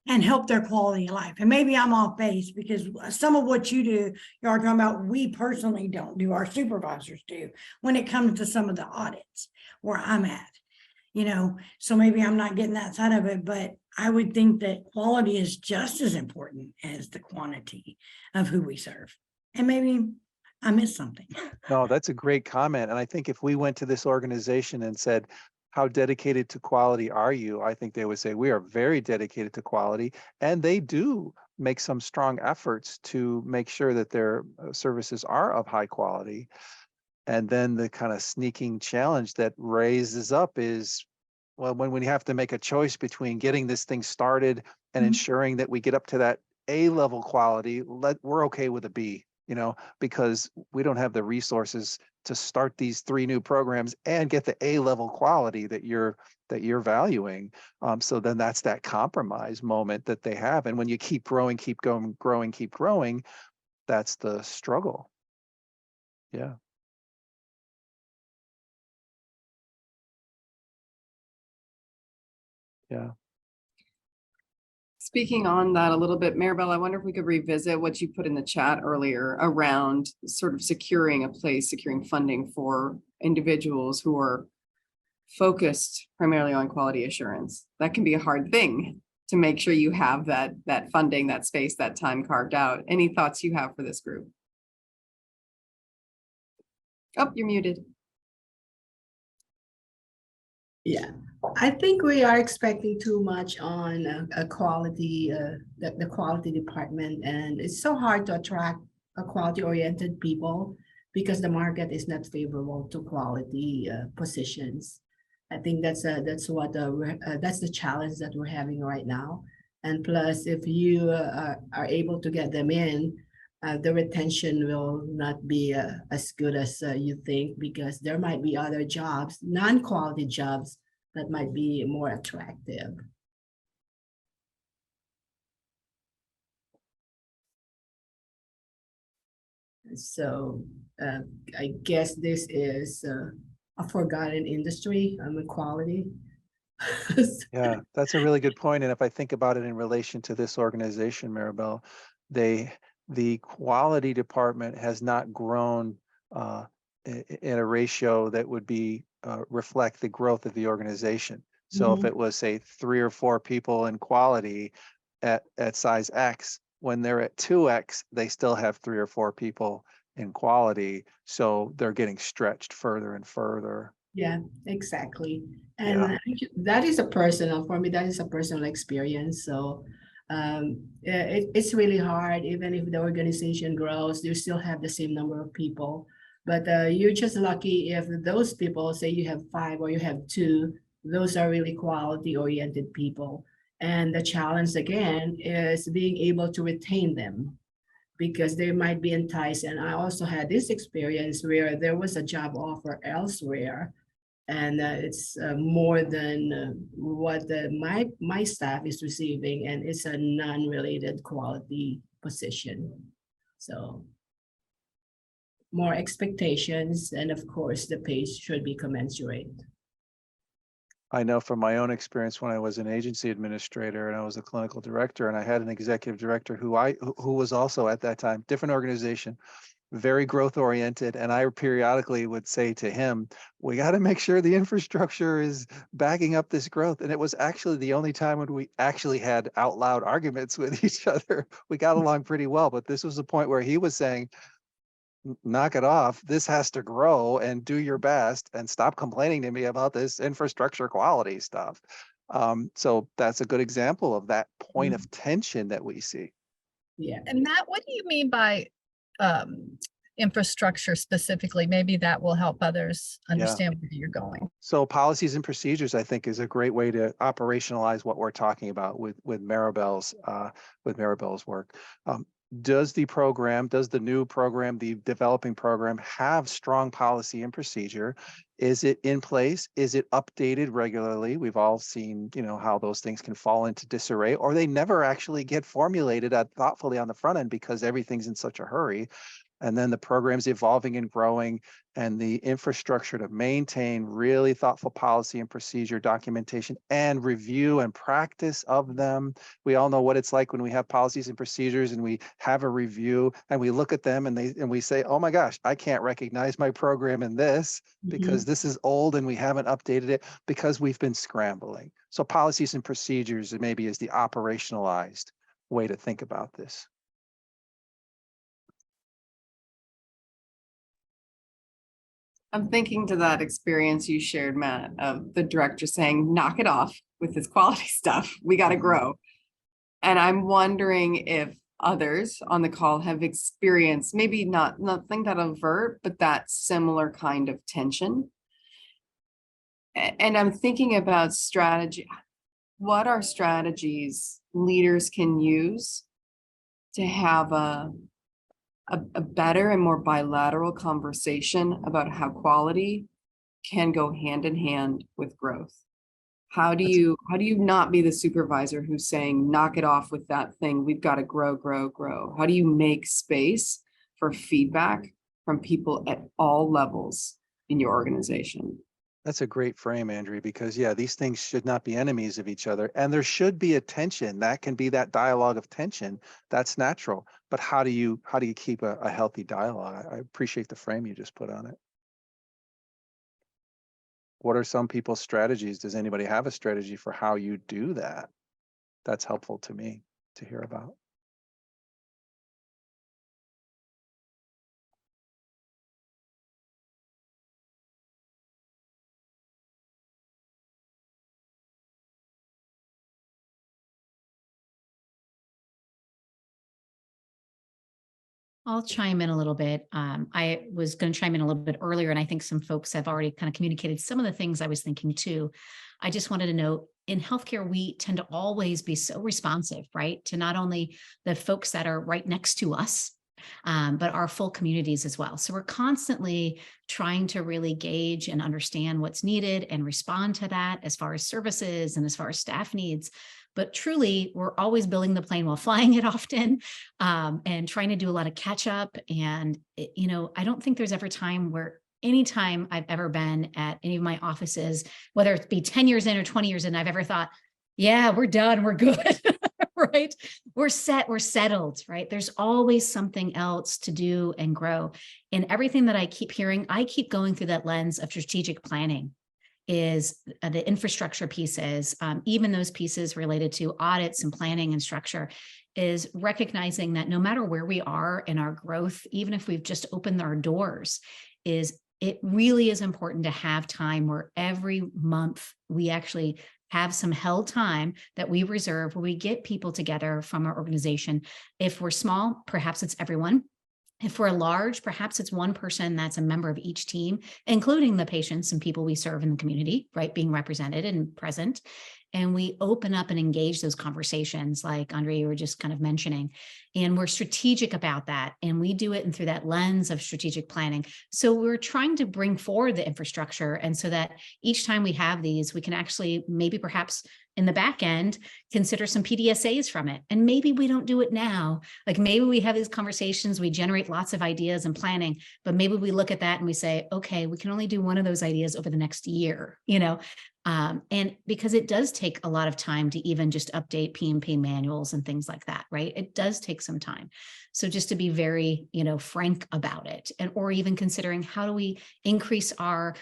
and help their quality of life. And maybe I'm off base, because some of what you do, you are talking about, we personally don't do, our supervisors do, when it comes to some of the audits where I'm at, so maybe I'm not getting that side of it, but I would think that quality is just as important as the quantity of who we serve. And maybe I missed something. No, that's a great comment. And I think if we went to this organization and said, how dedicated to quality are you? I think they would say, we are very dedicated to quality. And they do make some strong efforts to make sure that their services are of high quality. And then the kind of sneaking challenge that raises up is, well, when you have to make a choice between getting this thing started and ensuring that we get up to that A-level quality, we're okay with a B, because we don't have the resources to start these 3 new programs and get the A-level quality that you're valuing. So then that's that compromise moment that they have. And when you keep growing, keep growing, that's the struggle. Yeah. Yeah. Speaking on that a little bit, Maribel, I wonder if we could revisit what you put in the chat earlier around sort of securing funding for individuals who are focused primarily on quality assurance. That can be a hard thing to make sure you have that funding, that space, that time carved out. Any thoughts you have for this group? Oh, you're muted. Yeah, I think we are expecting too much on a quality, the quality department, and it's so hard to attract a quality-oriented people because the market is not favorable to quality positions. I think that's the challenge that we're having right now. And plus, if you are able to get them in, the retention will not be as good as you think, because there might be other jobs, non-quality jobs, that might be more attractive. So I guess this is a forgotten industry, quality. Yeah, that's a really good point. And if I think about it in relation to this organization, Maribel, the quality department has not grown in a ratio that would be reflect the growth of the organization. So if Mhm. it was, say, 3 or 4 people in quality at size X, when they're at 2X, they still have 3 or 4 people in quality. So they're getting stretched further and further. Yeah, exactly. Yeah. And that is a personal, for me, that is a personal experience. So it's really hard, even if the organization grows, you still have the same number of people. But you're just lucky if those people, say you have 5 or you have 2, those are really quality oriented people. And the challenge again is being able to retain them, because they might be enticed. And I also had this experience where there was a job offer elsewhere, and it's more than what my staff is receiving, and it's a non-related quality position. So more expectations, and of course the pay should be commensurate. I know from my own experience when I was an agency administrator and I was a clinical director, and I had an executive director who was also at that time, different organization, very growth oriented. And I periodically would say to him, we got to make sure the infrastructure is backing up this growth. And it was actually the only time when we actually had out loud arguments with each other. We got along pretty well, but this was the point where he was saying, knock it off. This has to grow, and do your best, and stop complaining to me about this infrastructure quality stuff. So that's a good example of that point of tension that we see. Yeah. And Matt, what do you mean by infrastructure specifically? Maybe that will help others understand where you're going. So policies and procedures, I think, is a great way to operationalize what we're talking about with Maribel's work. Does the new program, the developing program, have strong policy and procedure? Is it in place? Is it updated regularly? We've all seen, how those things can fall into disarray, or they never actually get formulated thoughtfully on the front end because everything's in such a hurry. And then the program's evolving and growing, and the infrastructure to maintain really thoughtful policy and procedure documentation and review and practice of them. We all know what it's like when we have policies and procedures and we have a review and we look at them and we say, oh my gosh, I can't recognize my program in this because this is old and we haven't updated it because we've been scrambling. So policies and procedures maybe is the operationalized way to think about this. I'm thinking to that experience you shared, Matt, of the director saying, knock it off with this quality stuff. We got to grow. And I'm wondering if others on the call have experienced maybe nothing that overt, but that similar kind of tension. And I'm thinking about strategy. What are strategies leaders can use to have a better and more bilateral conversation about how quality can go hand in hand with growth? How do you not be the supervisor who's saying, knock it off with that thing, we've got to grow, grow, grow? How do you make space for feedback from people at all levels in your organization? That's a great frame, Andrea, because these things should not be enemies of each other. And there should be a tension. That can be that dialogue of tension. That's natural. But how do you keep a healthy dialogue? I appreciate the frame you just put on it. What are some people's strategies? Does anybody have a strategy for how you do that? That's helpful to me to hear about. I'll chime in a little bit. I was going to chime in a little bit earlier, and I think some folks have already kind of communicated some of the things I was thinking too. I just wanted to note, in healthcare, we tend to always be so responsive, right? To not only the folks that are right next to us, but our full communities as well. So we're constantly trying to really gauge and understand what's needed and respond to that as far as services and as far as staff needs. But truly, we're always building the plane while flying it often, and trying to do a lot of catch up. And, I don't think there's ever time where anytime I've ever been at any of my offices, whether it be 10 years in or 20 years in, I've ever thought, yeah, we're done, we're good, right? We're set, we're settled, right? There's always something else to do and grow. And everything that I keep hearing, I keep going through that lens of strategic planning. Is the infrastructure pieces, even those pieces related to audits and planning and structure, is recognizing that no matter where we are in our growth, even if we've just opened our doors, it really is important to have time where every month we actually have some held time that we reserve, where we get people together from our organization. If we're small, perhaps it's everyone. If we're large, perhaps it's one person that's a member of each team, including the patients and people we serve in the community, right, being represented and present. And we open up and engage those conversations like Andre, you were just kind of mentioning, and we're strategic about that. And we do it through that lens of strategic planning. So we're trying to bring forward the infrastructure. And so that each time we have these, we can actually maybe perhaps in the back end, consider some PDSAs from it. And maybe we don't do it now. Like maybe we have these conversations, we generate lots of ideas and planning, but maybe we look at that and we say, okay, we can only do one of those ideas over the next year, and because it does take a lot of time to even just update PMP manuals and things like that, right? It does take some time. So just to be very, frank about it, or even considering how do we increase our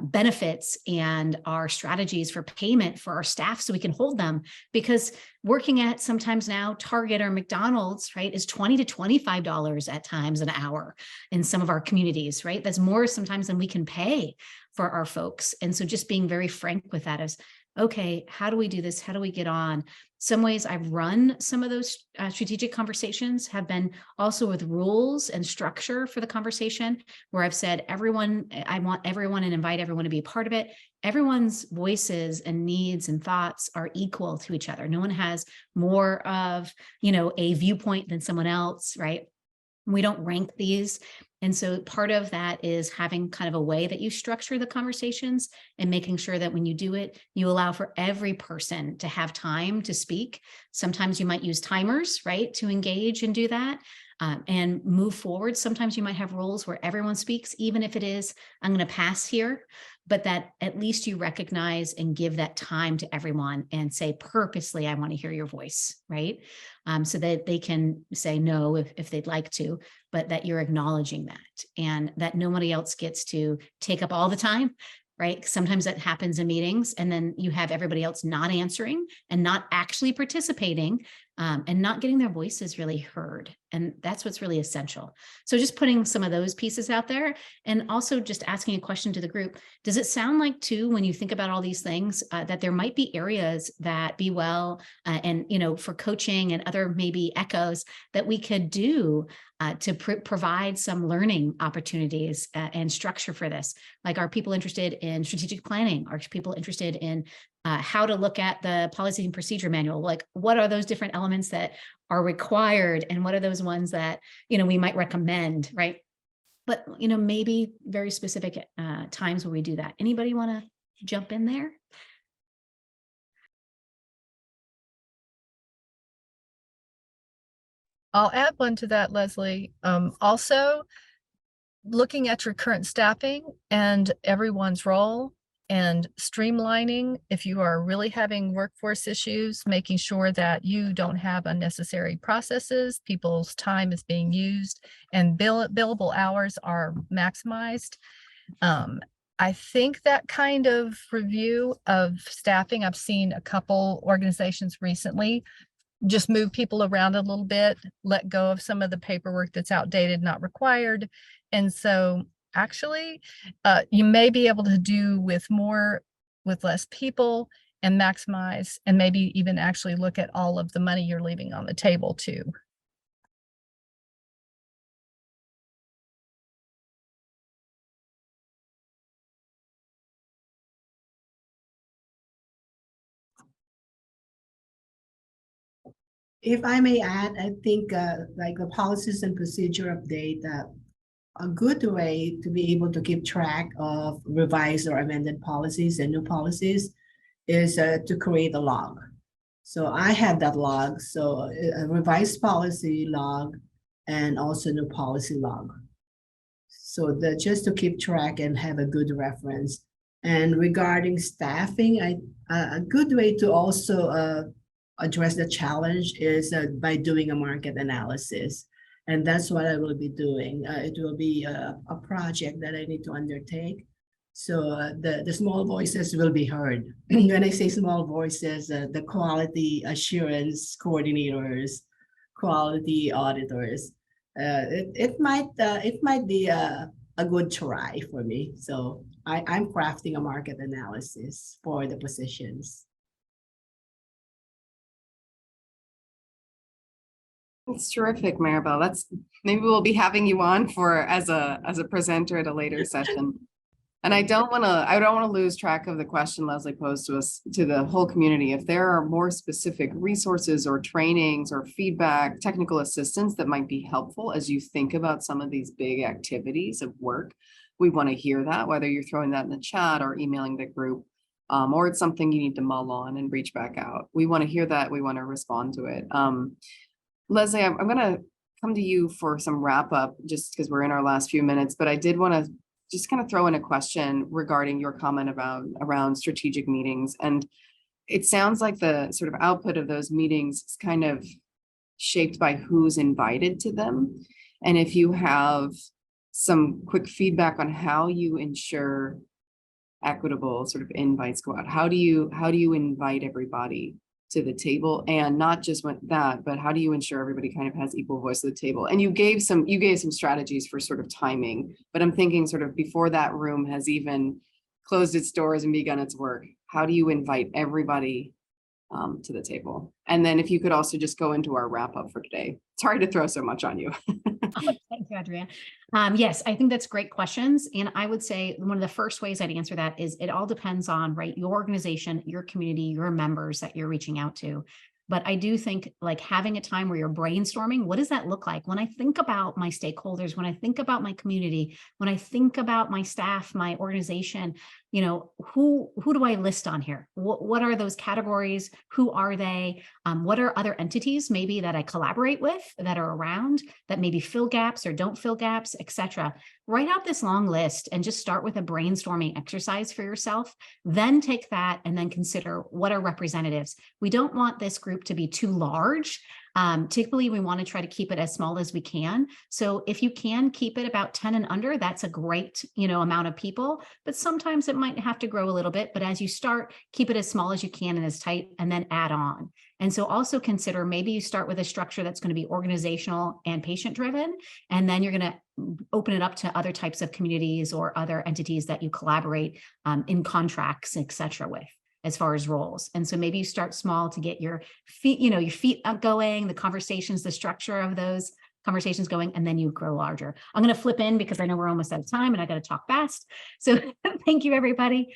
benefits and our strategies for payment for our staff so we can hold them, because working at sometimes now Target or McDonald's, right, is $20 to $25 at times an hour in some of our communities, right? That's more sometimes than we can pay for our folks. And so just being very frank with that is, okay, how do we do this? How do we get on? Some ways I've run some of those strategic conversations have been also with rules and structure for the conversation, where I've said, I want everyone and invite everyone to be a part of it. Everyone's voices and needs and thoughts are equal to each other. No one has more of, a viewpoint than someone else, right? We don't rank these. And so part of that is having kind of a way that you structure the conversations and making sure that when you do it, you allow for every person to have time to speak. Sometimes you might use timers, right, to engage and do that and move forward. Sometimes you might have rules where everyone speaks, even if it is, I'm going to pass here, but that at least you recognize and give that time to everyone and say purposely, I want to hear your voice, right? So that they can say no if they'd like to, but that you're acknowledging that, and that nobody else gets to take up all the time, right? Sometimes that happens in meetings, and then you have everybody else not answering and not actually participating and not getting their voices really heard. And that's what's really essential. So just putting some of those pieces out there, and also just asking a question to the group. Does it sound like too, when you think about all these things, that there might be areas that Be Well and, for coaching and other maybe echoes that we could do to provide some learning opportunities and structure for this? Like, are people interested in strategic planning? Are people interested in how to look at the policy and procedure manual? Like, what are those different elements that are required, and what are those ones that, we might recommend, right? But, maybe very specific times where we do that. Anybody want to jump in there? I'll add one to that, Leslie. Also, looking at your current staffing and everyone's role, and streamlining if you are really having workforce issues, making sure that you don't have unnecessary processes, people's time is being used, and billable hours are maximized. I think that kind of review of staffing, I've seen a couple organizations recently just move people around a little bit, let go of some of the paperwork that's outdated, not required. And so actually, you may be able to do with less people and maximize, and maybe even actually look at all of the money you're leaving on the table too. If I may add, I think like the policies and procedure update, a good way to be able to keep track of revised or amended policies and new policies is to create a log. So I have that log, so a revised policy log and also new policy log. So that just to keep track and have a good reference. And regarding staffing, a good way to also address the challenge is by doing a market analysis. And that's what I will be doing. It will be a project that I need to undertake. So the small voices will be heard. When I say small voices, the quality assurance coordinators, quality auditors, it might be a good try for me. So I'm crafting a market analysis for the positions. That's terrific, Maribel. Maybe we'll be having you on as a presenter at a later session. And I don't want to lose track of the question Leslie posed to us, to the whole community. If there are more specific resources or trainings or feedback, technical assistance that might be helpful as you think about some of these big activities of work, we want to hear that, whether you're throwing that in the chat or emailing the group, or it's something you need to mull on and reach back out. We want to hear that. We want to respond to it. Leslie, I'm going to come to you for some wrap up just because we're in our last few minutes, but I did want to just kind of throw in a question regarding your comment around strategic meetings. And it sounds like the sort of output of those meetings is kind of shaped by who's invited to them. And if you have some quick feedback on how you ensure equitable sort of invites go out, how do you invite everybody to the table, and not just with that, but how do you ensure everybody kind of has equal voice at the table? And you gave some strategies for sort of timing, but I'm thinking sort of before that room has even closed its doors and begun its work, how do you invite everybody to the table? And then if you could also just go into our wrap up for today. Sorry to throw so much on you. Oh, thank you, Adrienne. Yes, I think that's great questions. And I would say one of the first ways I'd answer that is it all depends on, right, your organization, your community, your members that you're reaching out to. But I do think like having a time where you're brainstorming, what does that look like? When I think about my stakeholders, when I think about my community, when I think about my staff, my organization, you know, who do I list on here? What are those categories? Who are they? What are other entities maybe that I collaborate with that are around that maybe fill gaps or don't fill gaps, etc. Write out this long list and just start with a brainstorming exercise for yourself. Then take that and then consider what are representatives. We don't want this group to be too large. Typically, we want to try to keep it as small as we can. So if you can keep it about 10 and under, that's a great, amount of people, but sometimes it might have to grow a little bit. But as you start, keep it as small as you can and as tight, and then add on. And so also consider maybe you start with a structure that's going to be organizational and patient driven, and then you're going to open it up to other types of communities or other entities that you collaborate in contracts, et cetera, with, as far as roles. And so maybe you start small to get your feet up going, the conversations, the structure of those conversations going, and then you grow larger. I'm going to flip in because I know we're almost out of time and I got to talk fast. So thank you, everybody.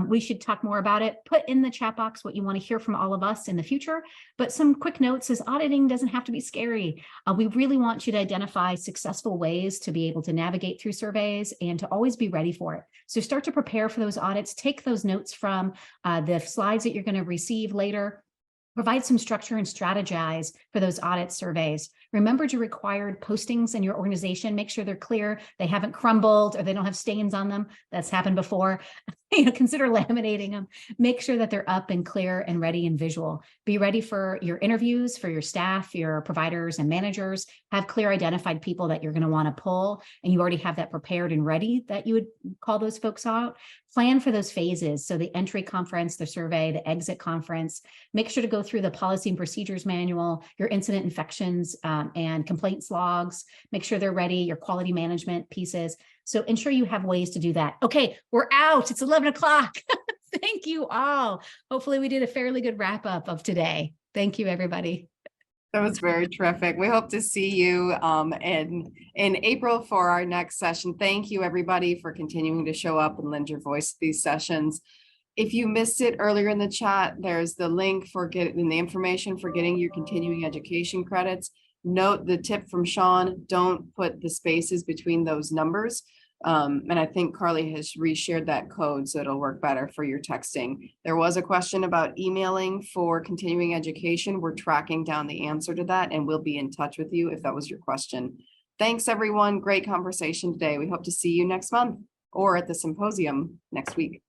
We should talk more about it. Put in the chat box what you want to hear from all of us in the future. But some quick notes is auditing doesn't have to be scary. We really want you to identify successful ways to be able to navigate through surveys and to always be ready for it. So start to prepare for those audits. Take those notes from the slides that you're going to receive later. Provide some structure and strategize for those audit surveys. Remember to required postings in your organization. Make sure they're clear, they haven't crumbled, or they don't have stains on them. That's happened before. Consider laminating them. Make sure that they're up and clear and ready and visual. Be ready for your interviews, for your staff, your providers and managers. Have clear identified people that you're going to want to pull, and you already have that prepared and ready that you would call those folks out. Plan for those phases. So the entry conference, the survey, the exit conference. Make sure to go through the policy and procedures manual, your incident infections and complaints logs. Make sure they're ready, your quality management pieces. So ensure you have ways to do that. Okay, we're out. It's 11 o'clock. Thank you all. Hopefully we did a fairly good wrap up of today. Thank you, everybody. That was very terrific. We hope to see you in April for our next session. Thank you, everybody, for continuing to show up and lend your voice to these sessions. If you missed it earlier in the chat, there's the link for getting the information for getting your continuing education credits. Note the tip from Sean, don't put the spaces between those numbers. And I think Carly has reshared that code, so it'll work better for your texting. There was a question about emailing for continuing education. We're tracking down the answer to that, and we'll be in touch with you if that was your question. Thanks, everyone. Great conversation today. We hope to see you next month or at the symposium next week.